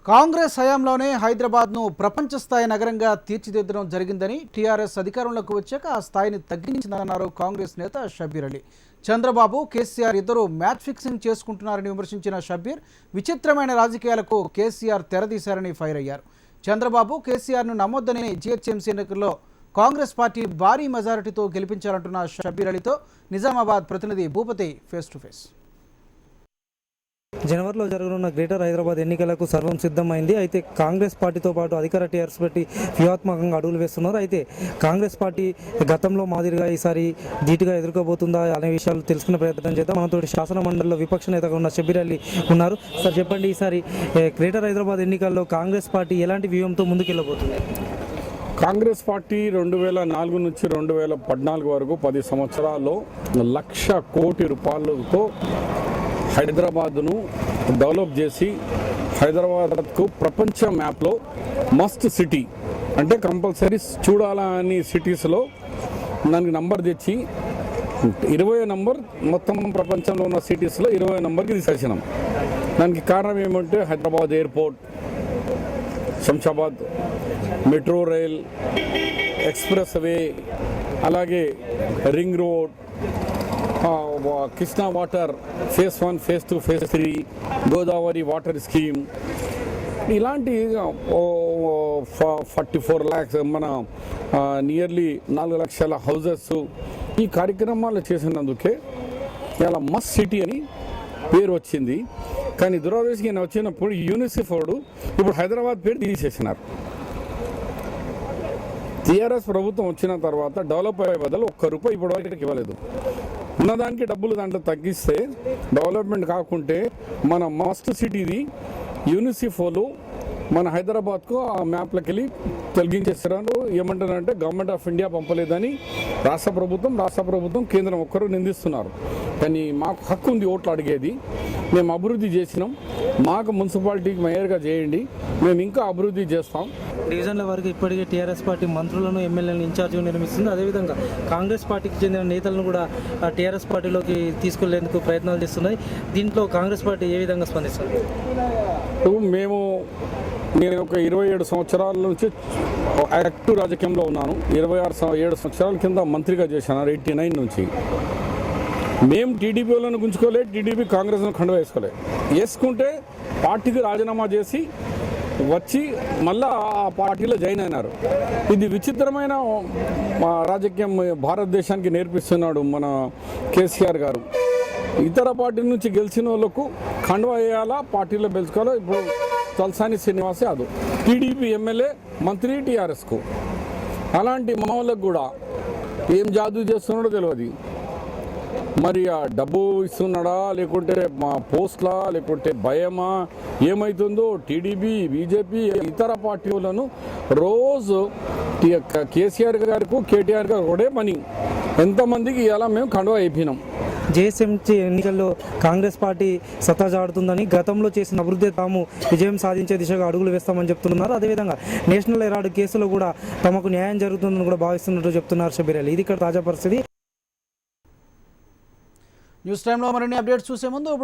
కాంగ్రెస్ హయాంలోనే హైదరాబాద్ను ప్రపంచ స్థాయి నగరంగా తీర్చిదిద్దడం జరిగిందని టీఆర్ఎస్ అధికారంలోకి వచ్చాక ఆ స్థాయిని తగ్గించిందన్నారు కాంగ్రెస్ నేత షబ్బీర్ అలీ. చంద్రబాబు, కేసీఆర్ ఇద్దరు మ్యాచ్ ఫిక్సింగ్ చేసుకుంటున్నారని విమర్శించిన షబ్బీర్, విచిత్రమైన రాజకీయాలకు కేసీఆర్ తెరదీశారని ఫైర్ అయ్యారు. చంద్రబాబు, కేసీఆర్ను నమ్మొద్దని జీహెచ్ఎంసీ ఎన్నికల్లో కాంగ్రెస్ పార్టీ భారీ మెజారిటీతో గెలిపించారంటున్న షబ్బీర్ అలీతో నిజామాబాద్ ప్రతినిధి భూపతి ఫేస్ టు ఫేస్. జనవరిలో జరగనున్న గ్రేటర్ హైదరాబాద్ ఎన్నికలకు సర్వం సిద్ధమైంది. అయితే కాంగ్రెస్ పార్టీతో పాటు అధికార టీఆర్ఎస్ పార్టీ వ్యూహాత్మకంగా అడుగులు వేస్తున్నారు. అయితే కాంగ్రెస్ పార్టీ గతంలో మాదిరిగా ఈసారి ధీటుగా ఎదుర్కోబోతుందా అనే విషయాలు తెలుసుకునే ప్రయత్నం చేద్దాం. మనతో శాసన మండలిలో విపక్ష నేతగా ఉన్న షబ్బీర్ అలీ ఉన్నారు. సార్ చెప్పండి, ఈసారి గ్రేటర్ హైదరాబాద్ ఎన్నికల్లో కాంగ్రెస్ పార్టీ ఎలాంటి వ్యూహంతో ముందుకెళ్ళబోతుంది? కాంగ్రెస్ పార్టీ 2004 నుంచి 2014 వరకు 10 సంవత్సరాల్లో 1,00,000 కోటి రూపాయలతో హైదరాబాద్ను డెవలప్ చేసి హైదరాబాద్కు ప్రపంచ మ్యాప్లో మస్ట్ సిటీ అంటే కంపల్సరీ చూడాలని సిటీస్లో దానికి నంబర్ తెచ్చి 20వ నంబర్ మొత్తం ప్రపంచంలో ఉన్న సిటీస్లో 20వ నంబర్కి తీసేసినాం. దానికి కారణం ఏమంటే Hyderabad airport, Shamshabad metro rail, expressway, అలాగే ring road, Krishna water phase 1, phase 2, phase 3, Godavari water scheme, ఇలాంటి 44 lakhs మన నియర్లీ 4 లక్షల హౌజెస్ ఈ కార్యక్రమాలు చేసినందుకే ఇలా మస్ట్ సిటీ అని పేరు వచ్చింది. కానీ దురదృష్టంగా వచ్చినప్పుడు యూనిసెఫ్ ఇప్పుడు హైదరాబాద్ పేరు తీసేసినారు. టీఆర్ఎస్ ప్రభుత్వం వచ్చిన తర్వాత డెవలప్ అయ్యే బదులు ₹1 ఇప్పుడు వరకు ఇవ్వలేదు. ఉన్నదానికి డబ్బులు దాంట్లో తగ్గిస్తే డెవలప్మెంట్ కాకుంటే మన మస్ట్ సిటీది యూనిసెఫ్ మన హైదరాబాద్కు ఆ మ్యాప్లోకి వెళ్ళి తొలగించేస్తారు. ఏమంటారంటే గవర్నమెంట్ ఆఫ్ ఇండియా పంపలేదని రాష్ట్ర ప్రభుత్వం కేంద్రం ఒక్కరు నిందిస్తున్నారు. కానీ మాకు హక్కు ఉంది ఓట్లు అడిగేది. మేము అభివృద్ధి చేసినాం, మాకు మున్సిపాలిటీకి మేయర్గా చేయండి, మేము ఇంకా అభివృద్ధి చేస్తాం. డివిజన్ల వరకు ఇప్పటికే టీఆర్ఎస్ పార్టీ మంత్రులను, ఎమ్మెల్యేలను ఇన్ఛార్జిగా నిర్మిస్తుంది. అదేవిధంగా కాంగ్రెస్ పార్టీకి చెందిన నేతలను కూడా టీఆర్ఎస్ పార్టీలోకి తీసుకెళ్లేందుకు ప్రయత్నాలు చేస్తున్నాయి. దీంట్లో కాంగ్రెస్ పార్టీ ఏ విధంగా స్పందిస్తుంది? నేను ఒక 27 సంవత్సరాల నుంచి యాక్టివ్ రాజకీయంలో ఉన్నాను. 27 సంవత్సరాల కింద మంత్రిగా చేశాను 89 నుంచి. మేము టీడీపీ వాళ్ళని గుంజుకోలేదు, టీడీపీ కాంగ్రెస్ను ఖండ వేసుకుంటే పార్టీకి రాజీనామా చేసి వచ్చి మళ్ళా ఆ పార్టీలో జాయిన్ అయినారు. ఇది విచిత్రమైన రాజకీయం భారతదేశానికి నేర్పిస్తున్నాడు మన కేసీఆర్ గారు. ఇతర పార్టీ నుంచి గెలిచిన వాళ్ళకు ఖండవ వేయాలా, పార్టీలో గెలుచుకోవాలా. ఇప్పుడు తలసాని శ్రీనివాస్ యాదవ్ టీడీపీ ఎమ్మెల్యే, మంత్రి టీఆర్ఎస్కు. అలాంటి మా వాళ్ళకు కూడా ఏం జాదూ చేస్తున్నాడో తెలియదు. మరి ఆ డబ్బు ఇస్తున్నాడా, లేకుంటే మా పోస్ట్లా, లేకుంటే భయమా, ఏమవుతుందో టీడీపీ, బీజేపీ, ఇతర పార్టీలను రోజు కేసీఆర్ గారికి, కేటీఆర్ గారు ఒకటే పని, ఎంతమందికి ఇలా మేము కండువా అయిపోయినాం. జీహెచ్ఎంసీ ఎన్నికల్లో కాంగ్రెస్ పార్టీ సత్తా చాటుతుందని, గతంలో చేసిన అభివృద్ధి తాము విజయం సాధించే దిశగా అడుగులు వేస్తామని చెప్తున్నారు. అదేవిధంగా నేషనల్ హెరాల్డ్ కేసులో కూడా తమకు న్యాయం జరుగుతుందని కూడా భావిస్తున్నట్టు చెప్తున్నారు షబ్బీర్ అలీ. ఇది ఇక్కడ తాజా పరిస్థితి. న్యూస్ టైంలో మరిన్ని అప్డేట్స్ చూసే ముందు ఇప్పుడు